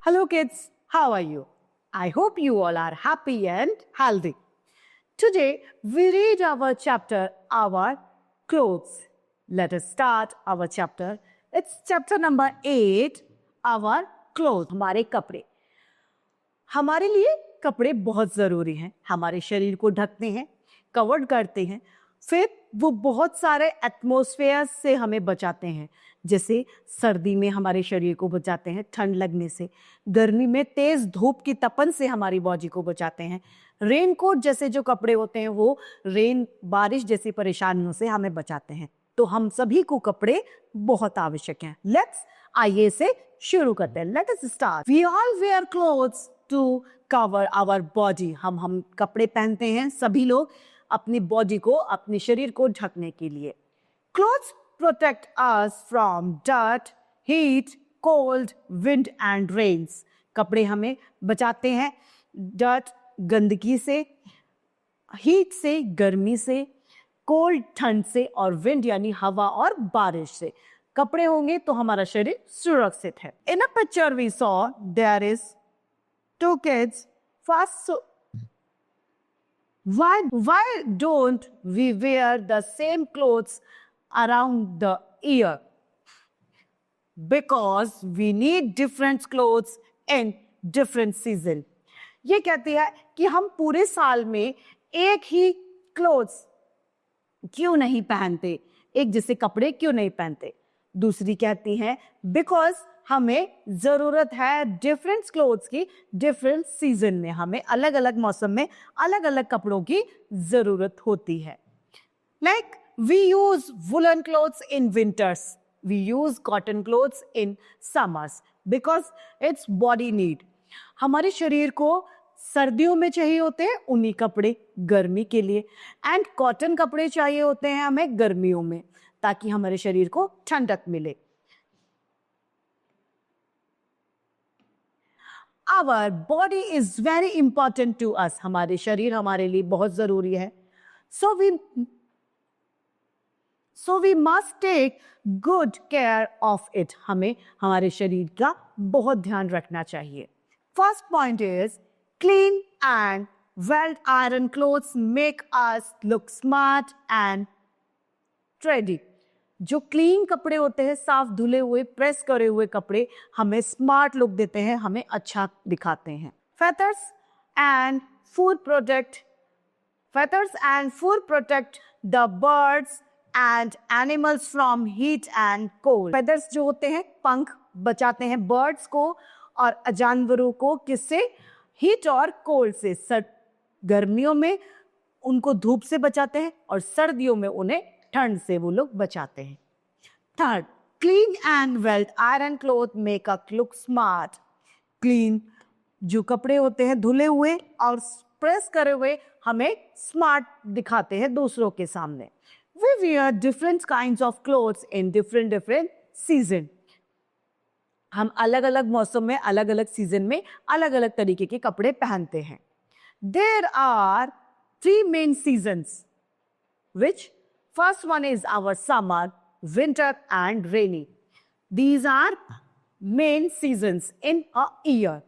Hello kids, how are you? I hope you all are happy and healthy. Today we read our chapter, Our Clothes. Let us start our chapter. It's chapter number 8, Our Clothes. हमारे कपड़े. हमारे लिए कपड़े बहुत ज़रूरी हैं. हमारे शरीर को ढकते हैं, कवर्ड करते हैं. फिर वो बहुत सारे एटमॉस्फेयर से हमें बचाते हैं. जैसे सर्दी में हमारे शरीर को बचाते हैं ठंड लगने से, गर्मी में तेज धूप की तपन से हमारी बॉडी को बचाते हैं. रेनकोट जैसे जो कपड़े होते हैं वो बारिश जैसी परेशानियों से हमें बचाते हैं. तो हम सभी को कपड़े बहुत आवश्यक हैं. आइए इसे शुरू करते हैं. Let us start. We all wear clothes to cover our body. हम कपड़े पहनते हैं सभी लोग अपनी बॉडी को, अपने शरीर को ढकने के लिए. Clothes protect us from dirt, heat, cold, wind and rains. कपड़े हमें बचाते हैं डर्ट गंदगी से, हीट से गर्मी से, कोल्ड ठंड से और विंड यानी हवा और बारिश से. कपड़े होंगे तो हमारा शरीर सुरक्षित है. In a picture we saw there is two kids. First, so why don't we wear the same clothes around the year? Because we need different clothes in different season. ये कहती है कि हम पूरे साल में एक ही क्लोथ्स क्यों नहीं पहनते, एक जैसे कपड़े क्यों नहीं पहनते. दूसरी कहती है बिकॉज हमें जरूरत है डिफरेंट क्लोथ्स की डिफरेंट सीजन में. हमें अलग अलग मौसम में अलग अलग कपड़ों की जरूरत होती है. Like we use woolen clothes in winters. We use cotton clothes in summers because it's body need. हमारे शरीर को सर्दियों में चाहिए होते हैं ऊनी कपड़े गर्मी के लिए, एंड कॉटन कपड़े चाहिए होते हैं हमें गर्मियों में ताकि हमारे शरीर को ठंडक मिले. Our body is very important to us. हमारे शरीर हमारे लिए बहुत जरूरी है. So we must take good care of it. हमें हमारे शरीर का बहुत ध्यान रखना चाहिए. First point is clean and well iron clothes make us look smart and trendy. जो क्लीन कपड़े होते हैं, साफ धुले हुए प्रेस करे हुए कपड़े हमें स्मार्ट लुक देते हैं, हमें अच्छा दिखाते हैं. Feathers and fur protect the birds and animals from heat and cold. Feathers जो होते हैं पंख बचाते हैं बर्ड्स को और जानवरों को किससे, हीट और कोल्ड से. गर्मियों में उनको धूप से बचाते हैं और सर्दियों में उन्हें ठंड से वो लोग बचाते हैं. Third, clean and well iron cloth make us look smart. Clean जो कपड़े होते हैं धुले हुए और प्रेस करे हुए हमें स्मार्ट दिखाते हैं दूसरों के सामने. We wear different kinds of clothes in different season. हम अलग अलग मौसम में अलग अलग सीजन में अलग अलग तरीके के कपड़े पहनते हैं. There are 3 main seasons, which first one is our summer, winter and rainy. These are main seasons in a year.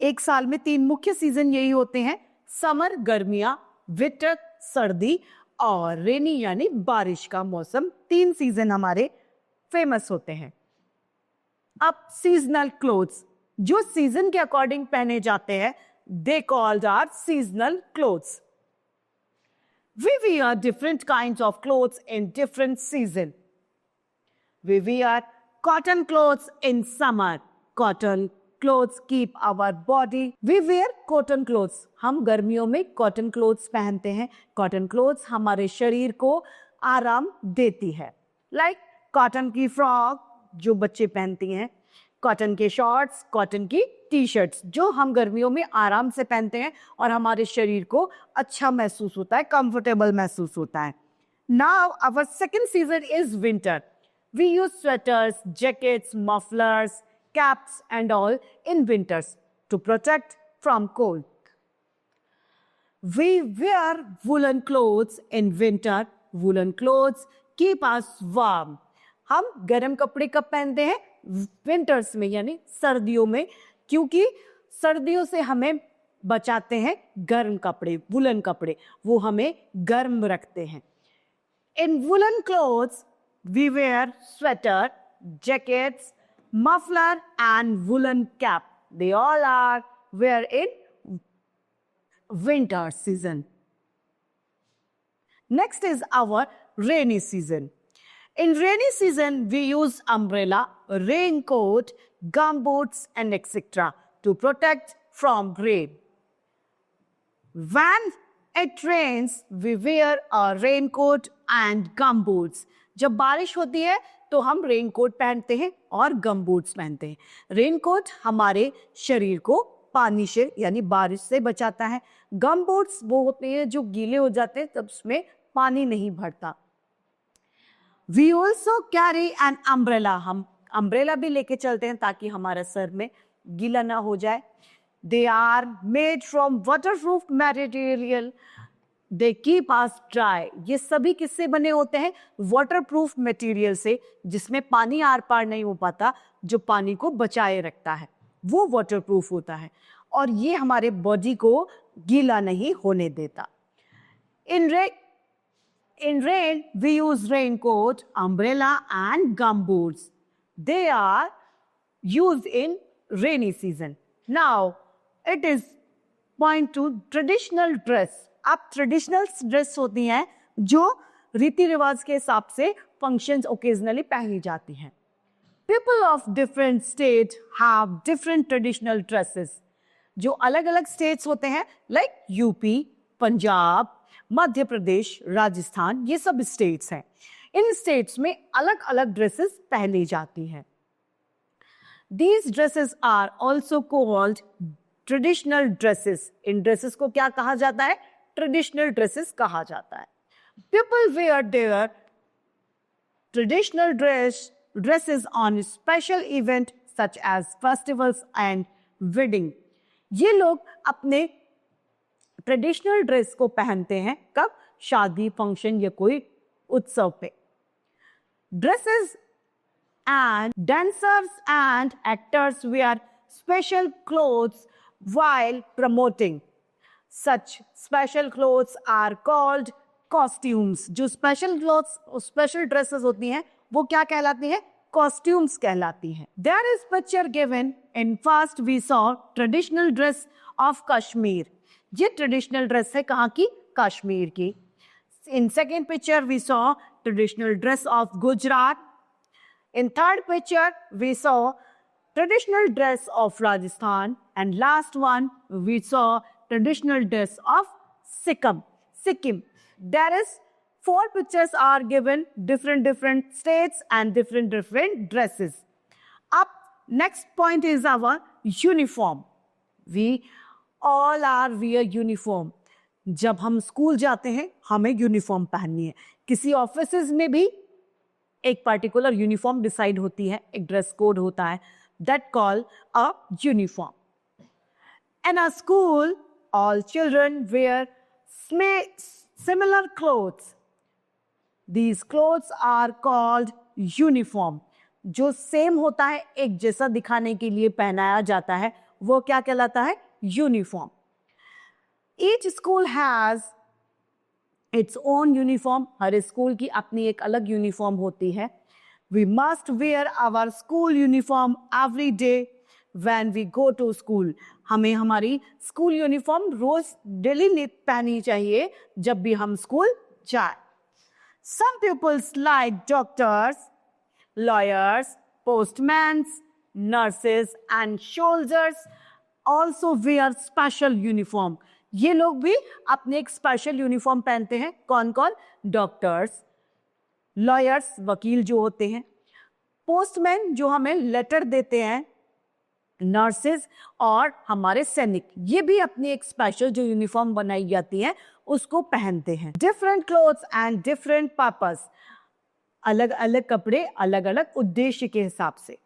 एक साल में 3 मुख्य सीजन यही होते हैं, समर गर्मियां, विंटर सर्दी और रेनी यानी बारिश का मौसम. 3 सीजन हमारे फेमस होते हैं. अब सीजनल क्लोथ्स जो सीजन के अकॉर्डिंग पहने जाते हैं, they called are seasonal clothes. We wear different kinds of clothes in different season. We wear cotton clothes in summer. Cotton clothes keep our body. We wear cotton clothes. हम गर्मियों में cotton clothes पहनते हैं. Cotton clothes हमारे शरीर को आराम देती है. Like cotton की फ्रॉक जो बच्चे पहनती हैं, कॉटन के शॉर्ट्स, कॉटन की टी शर्ट्स जो हम गर्मियों में आराम से पहनते हैं और हमारे शरीर को अच्छा महसूस होता है, कंफर्टेबल महसूस होता है. Now our second season is winter. We use sweaters, jackets, mufflers, caps and all in winters to protect from cold. We wear woolen clothes in winter. Woolen clothes keep us warm. हम गर्म कपड़े कब पहनते हैं? Winters में, यानी सर्दियों में, क्योंकि सर्दियों से हमें बचाते हैं गर्म कपड़े, वुलन कपड़े, वो हमें गर्म रखते हैं. In woolen clothes, we wear sweater, jackets, muffler and woolen cap. They all are wear in winter season. Next is our rainy season. In rainy season, we use umbrella, raincoat, gumboots and etc. to protect from rain. When it rains, we wear a raincoat and gumboots. जब बारिश होती है तो हम raincoat पहनते हैं और गमबूट्स पहनते हैं. रेनकोट हमारे शरीर को पानी से यानी बारिश से बचाता है. गमबूट्स वो होते हैं जो गीले हो जाते हैं तब उसमें पानी नहीं भरता. We also carry an umbrella. हम अम्ब्रेला भी लेके चलते हैं ताकि हमारा सर में गीला ना हो जाए. They are made from waterproof material. They keep us dry. ये सभी किससे बने होते हैं? वाटरप्रूफ मटेरियल से, जिसमें पानी आर पार नहीं हो पाता, जो पानी को बचाए रखता है, वो वाटरप्रूफ होता है और ये हमारे बॉडी को गीला नहीं होने देता. In rain, we use raincoat, umbrella and gumboots. They are used in rainy season. Now, it is point to traditional dress. अब ट्रेडिशनल ड्रेस होती हैं जो रीति रिवाज के हिसाब से फंक्शंस ओकेजनली पहनी जाती हैं. People of different states have different traditional dresses. जो अलग अलग स्टेट्स होते हैं, लाइक यूपी, पंजाब, मध्य प्रदेश, राजस्थान, ये सब स्टेट्स हैं. इन स्टेट्स में अलग अलग ड्रेसेस पहनी जाती हैं. These dresses are also called traditional dresses. In dresses को क्या कहा जाता है? ट्रेडिशनल ड्रेसेस कहा जाता है. People wear their traditional dresses on special event such as festivals and wedding. ये लोग अपने ट्रेडिशनल ड्रेस को पहनते हैं कब? शादी, फंक्शन या कोई उत्सव पे. Dresses and dancers and actors wear special clothes while promoting. Such special clothes are called costumes. जो special clothes, special dresses होती हैं, वो क्या कहलाती हैं? Costumes कहलाती हैं. There is picture given in first we saw traditional dress of Kashmir. ये traditional dress है कहाँ की? कश्मीर की. In second picture we saw traditional dress of Gujarat. In third picture we saw traditional dress of Rajasthan, and last one we saw traditional dress of Sikkim. There is 4 pictures are given, different states and different dresses. Up next point is our uniform. We all are wear uniform. जब हम school जाते हैं हमें uniform पहननी है. किसी offices में भी एक पर्टिकुलर यूनिफॉर्म डिसाइड होती है, एक ड्रेस कोड होता है, that called a uniform. In a school, all children wear similar clothes. These clothes are called uniform. जो सेम होता है, एक जैसा दिखाने के लिए पहनाया जाता है, वो क्या कहलाता है? Uniform. Each school has its own uniform. Her school की अपनी एक अलग यूनिफॉर्म होती है. We must wear our school uniform every day when we go to school. हमें हमारी स्कूल यूनिफॉर्म रोज डेली पहननी चाहिए जब भी हम स्कूल जाए. Some pupils like doctors, lawyers, postmen, nurses and soldiers also wear special uniform. ये लोग भी अपने एक स्पेशल यूनिफॉर्म पहनते हैं. कौन कौन? डॉक्टर्स, लॉयर्स, वकील जो होते हैं, पोस्टमैन जो हमें लेटर देते हैं, नर्सेज और हमारे सैनिक, ये भी अपनी एक स्पेशल जो यूनिफॉर्म बनाई जाती है उसको पहनते हैं. Different clothes and different purpose. अलग अलग कपड़े अलग अलग उद्देश्य के हिसाब से.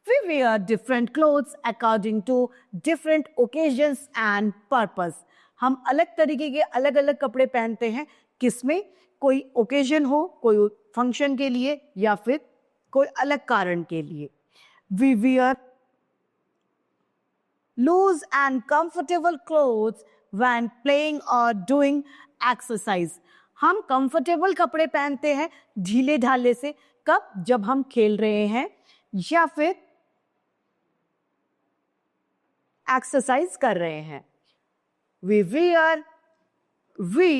We wear different clothes according to different occasions and purpose. हम अलग तरीके के अलग अलग कपड़े पहनते हैं, किसमें कोई ओकेजन हो, कोई फंक्शन के लिए या फिर कोई अलग कारण के लिए. We wear loose and comfortable clothes when playing or doing exercise. हम कंफर्टेबल कपड़े पहनते हैं ढीले ढाले से, कब? जब हम खेल रहे हैं या फिर एक्सरसाइज कर रहे हैं. We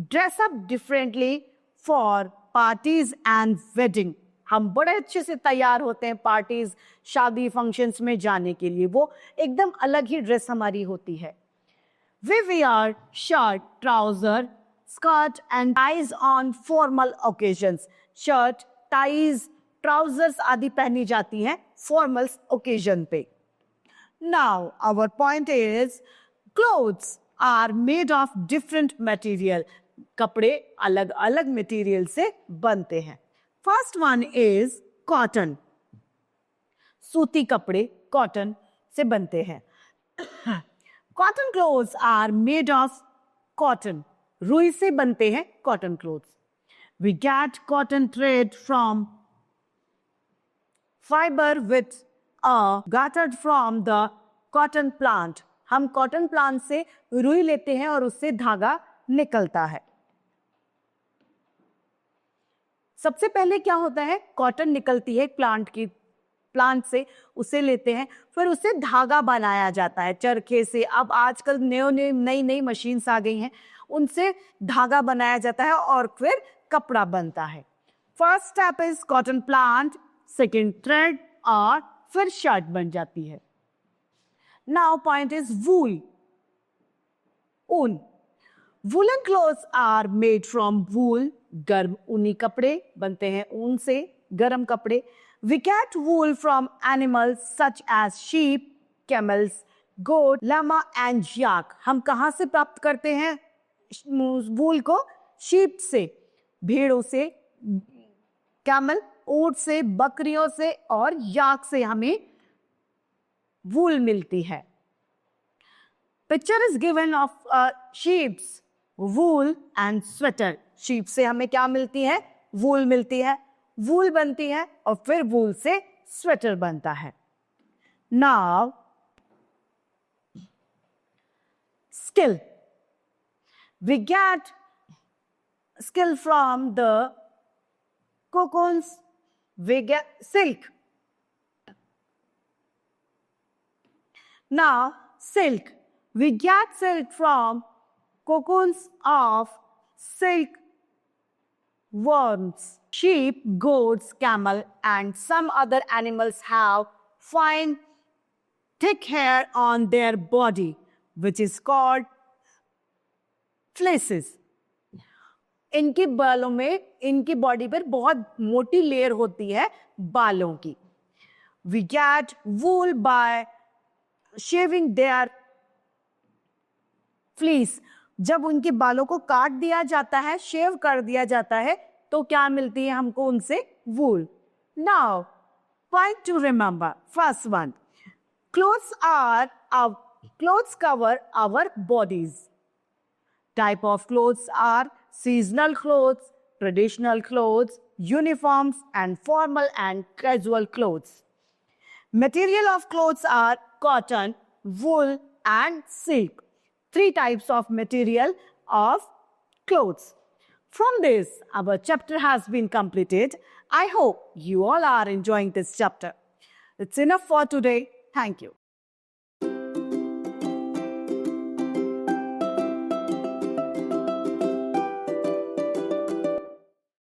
dress up differently for parties and wedding. हम बड़े अच्छे से तैयार होते हैं पार्टीज, शादी, फंक्शंस में जाने के लिए. वो एकदम अलग ही ड्रेस हमारी होती है. We wear shirt, trouser, skirt and ties on formal occasions. Shirt, ties, trousers आदि पहनी जाती हैं फॉर्मल ओकेजन पे. Now our point is clothes are made of different material. कपड़े अलग अलग मटेरियल से बनते हैं. First one is cotton. सूती कपड़े कॉटन से बनते हैं. Cotton clothes are made of cotton. रुई से बनते हैं cotton clothes. We get cotton thread from fibre with gathered from the cotton plant. हम कॉटन प्लांट से रुई लेते हैं और उससे धागा निकलता है. सबसे पहले क्या होता है, कॉटन निकलती है प्लांट से, उसे लेते हैं, फिर उसे धागा बनाया जाता है चरखे से. अब आजकल नई नई मशीन्स आ गई हैं, उनसे धागा बनाया जाता है और फिर कपड़ा बनता है. First step is cotton plant, second thread और फिर शर्ट बन जाती है. नाउ पॉइंट इज वूल, ऊन. Woollen clothes are made from wool. गर्म ऊनी कपड़े बनते हैं ऊन से, गर्म कपड़े. We get wool from animals such as sheep, camels, goat, llama and yak. हम कहाँ से प्राप्त करते हैं वूल को? शीप से, भेड़ों से, कैमल, ऊंट से, बकरियों से और याक से हमें वूल मिलती है. Picture is given of sheeps, wool and sweater. Sheep से हमें क्या मिलती है? वूल मिलती है, वूल बनती है और फिर वूल से स्वेटर बनता है. Now skill. We get skill from the cocoons. We get silk. Now silk. We get silk from cocoons of silk worms. Sheep, goats, camel and some other animals have fine thick hair on their body which is called fleeces. इनके बालों में, इनकी body पर बहुत मोटी layer होती है बालों की. We get wool by shaving their fleece. जब उनके बालों को काट दिया जाता है, शेव कर दिया जाता है, तो क्या मिलती है हमको उनसे? Wool. Now point to remember. First one, clothes cover our bodies. Type of clothes are seasonal clothes, traditional clothes, uniforms and formal and casual clothes. Material of clothes are cotton, wool and silk. 3 types of material of clothes. From this, our chapter has been completed. I hope you all are enjoying this chapter. It's enough for today. Thank you.